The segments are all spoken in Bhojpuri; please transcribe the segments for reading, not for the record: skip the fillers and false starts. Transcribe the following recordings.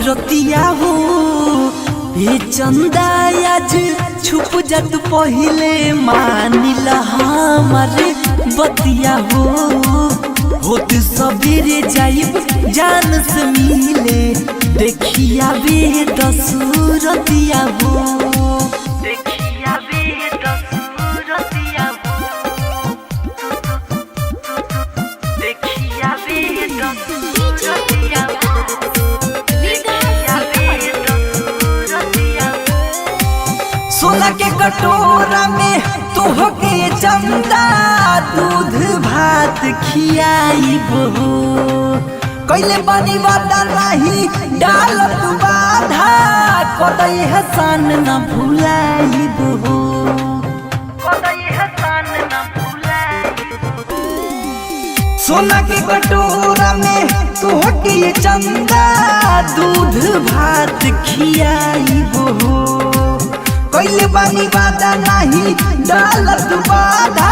रतिया हो ये चंदा आज छुप जात पहिले मानिला हमारे बतिया हो होत सबेरे जाइब जान से मिले देखिया बे दसूरतिया हो देखिया बे दसूरतिया हो देखिया बे दसूरतिया हो सोना के कटोरा में तोहके चंदा दूध भात खियाइबो कैले बानी वादा नहीं डालत बाधा कदई हसन न भुलाइबो कदई हसन न भुलाइबो सोना के कटोरा में तोहके चंदा दूध भात खियाइबो कैले बानी वादा नहीं डालत बाधा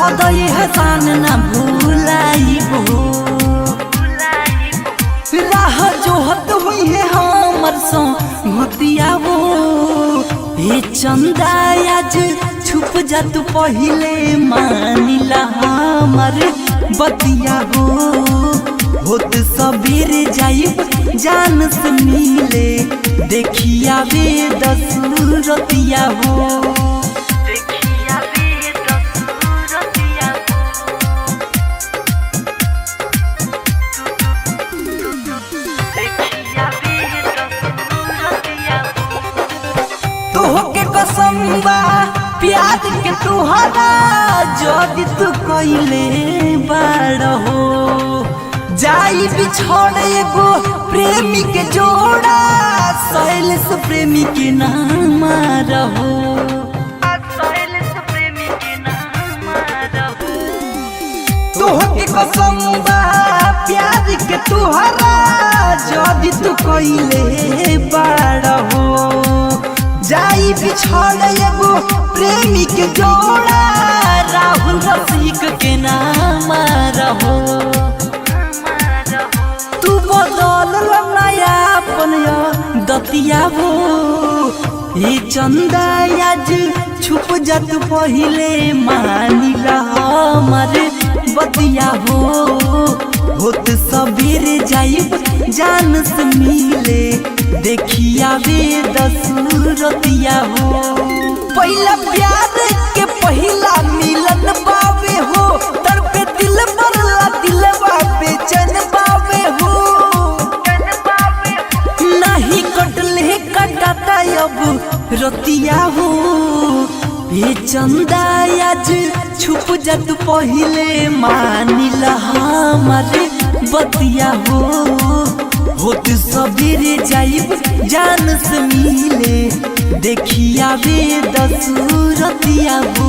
कदई हसन न भुलाइबो राह जोहत हुई है हमर सो मतियाबो हे चंदा आज छुप जात पहिले मानिला हमर बतिया हो होत सबेरे जाइब जान से मिले देखिया बे दसूरतिया हो देखिया बे दसूरतिया देखिया बे दसूरतिया तोहके कसम बा प्यार के तुहरा जदी तू कइले बाड़ हो जाई बिछोड़ एगो प्रेमी के जोड़ा शैलेश प्रेमी के नाम रहो शैलेश प्रेमी के नाम रहो तोहके कसम बा प्यार के तुहरा जदी तू कइले बाड़ हो जाई बिछोड़ एगो प्रेमी के जोड़ा राहुल रसिक के नाम रहो तू बदल नया अपन दतिया हो ये चंदा आज छुप जात पहिले मानिला हमारे बतिया हो होत सबेरे जाइब जान से मिले देखिया बे दसूरतिया हो पहला प्यार के पहला मिलन बावे हो तड़पे दिल बरला दिलवा बेचैन बावे हो नहीं कटले कटाता अब रतिया हो ये चंदा आज छुप जात पहिले मानिला हमारे बतिया हो होत सबेरे जाइब जान से मिले देखिया बे दसूरतिया हो।